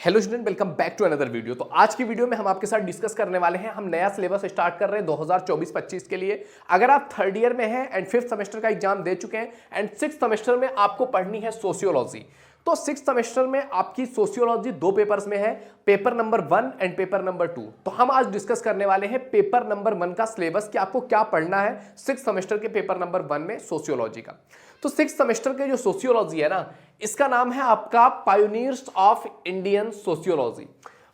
Hello student, welcome back to another video. तो आज की वीडियो में हम आपके साथ डिस्कस करने वाले हैं, हम नया सिलेबस स्टार्ट कर रहे हैं 2024-25 के लिए। अगर आप थर्ड ईयर में हैं एंड फिफ्थ सेमेस्टर का एग्जाम दे चुके हैं एंड सिक्स्थ सेमेस्टर में आपको पढ़नी है सोशियोलॉजी, तो सिक्स्थ सेमेस्टर में आपकी सोशियोलॉजी दो पेपर्स में है, paper number 1 and paper number 2। तो हम आज डिस्कस करने वाले हैं पेपर नंबर 1 का सिलेबस कि आपको क्या पढ़ना है सिक्स्थ सेमेस्टर के पेपर नंबर 1 में सोशियोलॉजी का। तो सिक्स्थ सेमेस्टर के जो सोशियोलॉजी है ना, इसका नाम है आपका पायोनियर्स ऑफ इंडियन सोशियोलॉजी।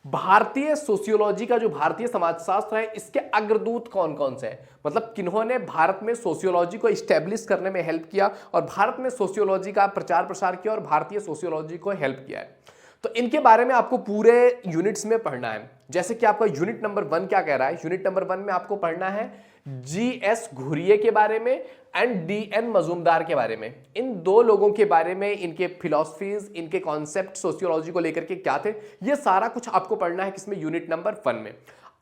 भारतीय सोशियोलॉजी का जो भारतीय समाजशास्त्र है, इसके अग्रदूत कौन कौन से हैं, मतलब किन्होंने भारत में सोशियोलॉजी को इस्टेब्लिश करने में हेल्प किया और भारत में सोशियोलॉजी का प्रचार प्रसार किया और भारतीय सोशियोलॉजी को हेल्प किया है। तो इनके बारे में आपको पूरे यूनिट्स में पढ़ना है। जैसे कि आपका यूनिट नंबर 1 क्या कह रहा है, यूनिट नंबर 1 में आपको पढ़ना है जीएस घुरिये के बारे में एंड डीएन मजूमदार के बारे में। इन दो लोगों के बारे में, इनके फिलॉसफीज, इनके कॉन्सेप्ट सोशियोलॉजी को लेकर के क्या थे, ये सारा कुछ आपको पढ़ना है किसमें, यूनिट नंबर 1 में।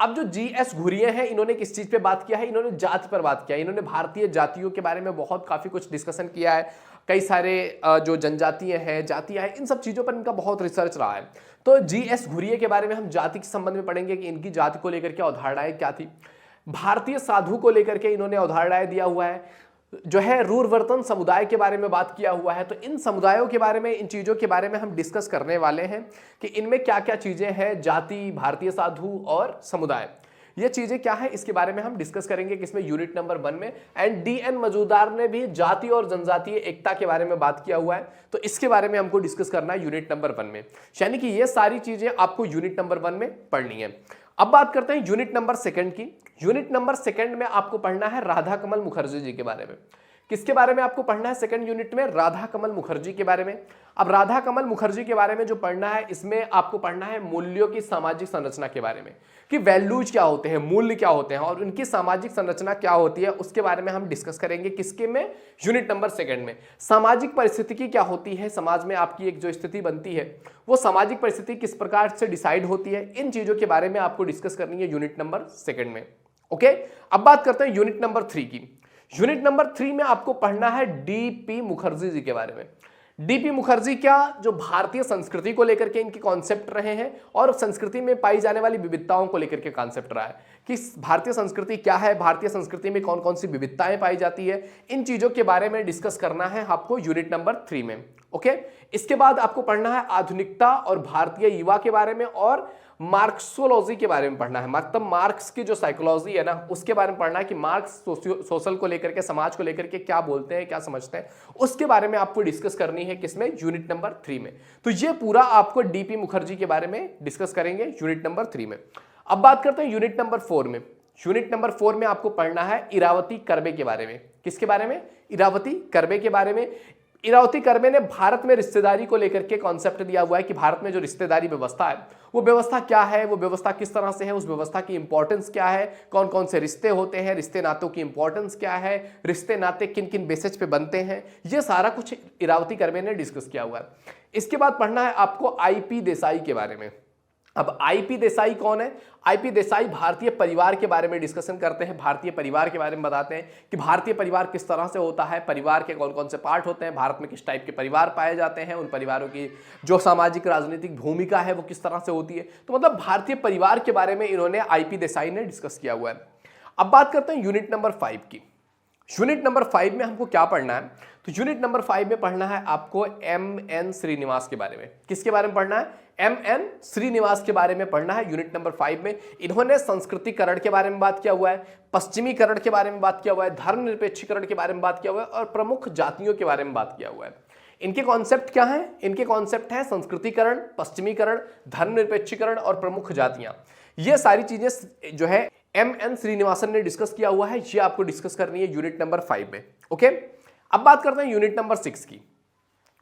अब जो जीएस घुरिये हैं, इन्होंने किस चीज पे बात किया है, इन्होंने जाति पर बात किया है। इन्होंने भारतीय जातियों के बारे में बहुत काफी कुछ डिस्कशन किया है। कई सारे जो जनजातीय हैं, जातियां हैं, इन सब चीजों पर इनका बहुत रिसर्च रहा है। तो जीएस घुरिये के बारे में हम जाति के संबंध में पढ़ेंगे कि इनकी जाति को लेकर के अवधारणाएं क्या थी। भारतीय साधु को लेकर के इन्होंने अवधारणाएं दिया हुआ है। जो है रूरवर्तन समुदाय के बारे में बात किया हुआ है। तो इन समुदायों के बारे में, इन चीजों के बारे में हम डिस्कस करने वाले हैं कि इनमें क्या क्या चीजें हैं, जाति, भारतीय साधु और समुदाय, ये चीजें क्या है, इसके बारे में हम डिस्कस करेंगे किसमें, यूनिट नंबर 1 में। एंड डीएन मजूमदार ने भी जाति और जनजातीय एकता के बारे में बात किया हुआ है, तो इसके बारे में हमको डिस्कस करना है यूनिट नंबर 1 में। यानी कि ये सारी चीजें आपको यूनिट नंबर 1 में पढ़नी है। अब बात करते हैं यूनिट नंबर 2 की। यूनिट नंबर 2 में आपको पढ़ना है राधा कमल मुखर्जी जी के बारे में। किसके बारे में आपको पढ़ना है सेकंड यूनिट में, राधा कमल मुखर्जी के बारे में। अब राधा कमल मुखर्जी के बारे में जो पढ़ना है, इसमें आपको पढ़ना है मूल्यों की सामाजिक संरचना के बारे में, कि वैल्यूज क्या होते हैं, मूल्य क्या होते हैं और उनकी सामाजिक संरचना क्या होती है, उसके बारे में हम डिस्कस करेंगे किसके में, यूनिट नंबर 2 में। सामाजिक परिस्थिति क्या होती है, समाज में आपकी एक जो स्थिति बनती है, वो सामाजिक परिस्थिति किस प्रकार से डिसाइड होती है, इन चीजों के बारे में आपको डिस्कस करनी है यूनिट नंबर 2 में। ओके, अब बात करते हैं यूनिट नंबर 3 की। यूनिट नंबर 3 में आपको पढ़ना है डीपी मुखर्जी जी के बारे में। डीपी मुखर्जी क्या, जो भारतीय संस्कृति को लेकर के इनके कॉन्सेप्ट रहे हैं और संस्कृति में पाई जाने वाली विविधताओं को लेकर के कॉन्सेप्ट रहा है कि भारतीय संस्कृति क्या है, भारतीय संस्कृति में कौन कौन सी विविधताएं पाई जाती है, इन चीजों के बारे में डिस्कस करना है आपको यूनिट नंबर 3 में। ओके, इसके बाद आपको पढ़ना है आधुनिकता और भारतीय युवा के बारे में और मार्क्सोलॉजी के बारे में पढ़ना है। मतलब मार्क्स की जो साइकोलॉजी है ना, उसके बारे में पढ़ना है कि मार्क्स सोशल को लेकर के, समाज को लेकर के क्या बोलते हैं, क्या समझते हैं, उसके बारे में आपको डिस्कस करनी है किसमें, यूनिट नंबर 3 में। तो ये पूरा आपको डीपी मुखर्जी के बारे में डिस्कस करेंगे यूनिट नंबर 3 में। अब बात करते हैं यूनिट नंबर 4 में। यूनिट नंबर 4 में आपको पढ़ना है इरावती कर्वे के बारे में। किसके बारे में, इरावती कर्वे के बारे में। इरावती कर्वे ने भारत में रिश्तेदारी को लेकर के कॉन्सेप्ट दिया हुआ है कि भारत में जो रिश्तेदारी व्यवस्था है, वो व्यवस्था क्या है, वो व्यवस्था किस तरह से है, उस व्यवस्था की इंपॉर्टेंस क्या है, कौन कौन से रिश्ते होते हैं, रिश्ते नातों की इंपॉर्टेंस क्या है, रिश्ते नाते किन किन बेसिस पे बनते हैं, ये सारा कुछ इरावती कर्वे ने डिस्कस किया हुआ है। इसके बाद पढ़ना है आपको आईपी देसाई के बारे में। अब आईपी देसाई कौन है, आईपी देसाई भारतीय परिवार के बारे में डिस्कशन करते हैं, भारतीय परिवार के बारे में बताते हैं कि भारतीय परिवार किस तरह से होता है, परिवार के कौन कौन से पार्ट होते हैं, भारत में किस टाइप के परिवार पाए जाते हैं, उन परिवारों की जो सामाजिक राजनीतिक भूमिका है वो किस तरह से होती है। तो मतलब भारतीय परिवार के बारे में इन्होंने, आईपी देसाई ने डिस्कस किया हुआ है। अब बात करते हैं यूनिट नंबर 5 की। यूनिट नंबर 5 में हमको क्या पढ़ना है, तो यूनिट नंबर 5 में पढ़ना है आपको एम.एन. श्रीनिवास के बारे में। किसके बारे में पढ़ना है, एम.एन. श्रीनिवास के बारे में पढ़ना है यूनिट नंबर 5 में। इन्होंने संस्कृतिकरण के बारे में बात किया हुआ है, पश्चिमीकरण के बारे में बात किया हुआ है, धर्मनिरपेक्षीकरण के बारे में बात किया हुआ है और प्रमुख जातियों के बारे में बात किया हुआ है। इनके कॉन्सेप्ट क्या है, इनके कॉन्सेप्ट है संस्कृतिकरण, पश्चिमीकरण, धर्मनिरपेक्षीकरण और प्रमुख जातियां। ये सारी चीजें जो है एम.एन. श्रीनिवासन ने डिस्कस किया हुआ है, ये आपको डिस्कस करनी है यूनिट नंबर 5 में। ओके, अब बात करते हैं यूनिट नंबर 6 की।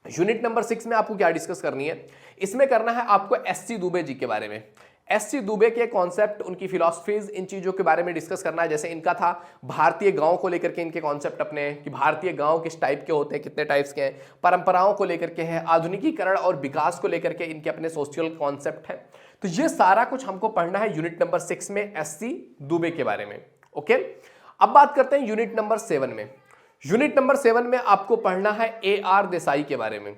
यूनिट नंबर 6 में आपको क्या डिस्कस करनी है, इसमें करना है आपको एस.सी. दुबे जी के बारे में। एस.सी. दुबे के कॉन्सेप्ट, उनकी फिलॉसफीज, इन चीजों के बारे में डिस्कस करना है। जैसे इनका था भारतीय गांव को लेकर के इनके कॉन्सेप्ट अपने, कि भारतीय गांव किस टाइप के होते हैं, कितने टाइप्स के हैं, परंपराओं को लेकर के हैं, आधुनिकीकरण और विकास को लेकर के इनके अपने सोशल कॉन्सेप्ट है। तो ये सारा कुछ हमको पढ़ना है यूनिट नंबर 6 में एस.सी. दुबे के बारे में। ओके, अब बात करते हैं यूनिट नंबर 7 में। यूनिट नंबर 7 में आपको पढ़ना है ए.आर. देसाई के बारे में।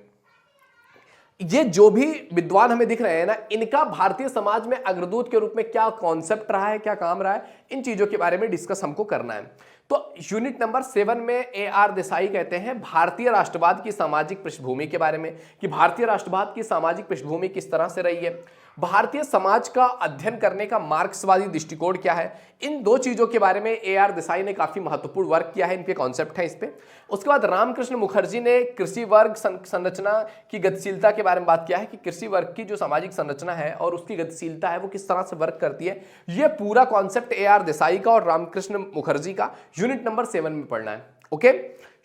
ये जो भी विद्वान हमें दिख रहे हैं ना, इनका भारतीय समाज में अग्रदूत के रूप में क्या कॉन्सेप्ट रहा है, क्या काम रहा है, इन चीजों के बारे में डिस्कस हमको करना है। तो यूनिट नंबर 7 में ए.आर. देसाई कहते हैं भारतीय राष्ट्रवाद की सामाजिक पृष्ठभूमि के बारे में, कि भारतीय राष्ट्रवाद की सामाजिक पृष्ठभूमि किस तरह से रही है, भारतीय समाज का अध्ययन करने का मार्क्सवादी दृष्टिकोण क्या है। इन दो चीजों के बारे में ए.आर. देसाई ने काफी महत्वपूर्ण वर्क किया है, इनके कॉन्सेप्ट है इस पे। उसके बाद रामकृष्ण मुखर्जी ने कृषि वर्ग संरचना की गतिशीलता के बारे में बात किया है, कि कृषि वर्ग की जो सामाजिक संरचना है और उसकी गतिशीलता है वो किस तरह से वर्क करती है। ये पूरा कॉन्सेप्ट ए.आर. देसाई का और रामकृष्ण मुखर्जी का यूनिट नंबर 7 में पढ़ना है। ओके,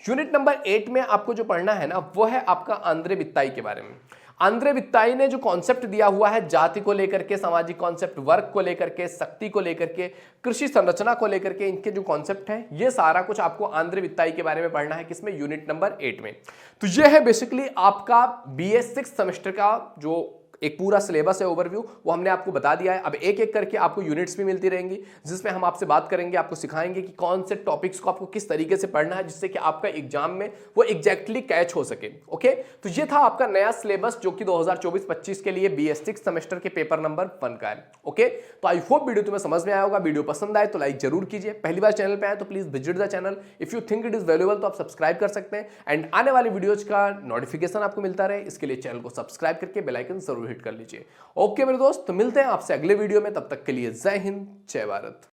यूनिट नंबर 8 में आपको जो पढ़ना है ना, वो है आपका आंद्रे वित्ताई के बारे में। आंद्रे वित्ताई ने जो कॉन्सेप्ट दिया हुआ है जाति को लेकर के, सामाजिक कॉन्सेप्ट, वर्ग को लेकर के, शक्ति को लेकर के, कृषि संरचना को लेकर के, इनके जो कॉन्सेप्ट है, ये सारा कुछ आपको आंद्रे वित्ताई के बारे में पढ़ना है। किसमें? यूनिट नंबर 8 में। तो ये है बेसिकली आपका बीए 6 सेमेस्टर का जो एक पूरा सिलेबस है, ओवरव्यू, वो हमने आपको बता दिया है। अब एक एक करके आपको यूनिट्स भी मिलती रहेंगी, जिसमें हम आपसे बात करेंगे, आपको सिखाएंगे कि कौन से टॉपिक्स को आपको किस तरीके से पढ़ना है, जिससे कि आपका एग्जाम में वो एग्जैक्टली कैच हो सके। ओके, तो ये था आपका नया सिलेबस जो कि 2024-25 के लिए बीए 6 सेमेस्टर के पेपर नंबर 1 का है। ओके, तो आई होप वीडियो तुम्हें समझ में आया होगा। वीडियो पसंद आए तो लाइक जरूर कीजिए। पहली बार चैनल पे आए तो please visit the channel. If you think it is valuable तो आप सब्सक्राइब कर सकते हैं, एंड आने वाली वीडियोज का नोटिफिकेशन आपको मिलता रहे, इसके लिए चैनल को सब्सक्राइब करके बेल आइकन जरूर हिट कर लीजिए। ओके मेरे दोस्त, तो मिलते हैं आपसे अगले वीडियो में। तब तक के लिए जय हिंद, जय भारत।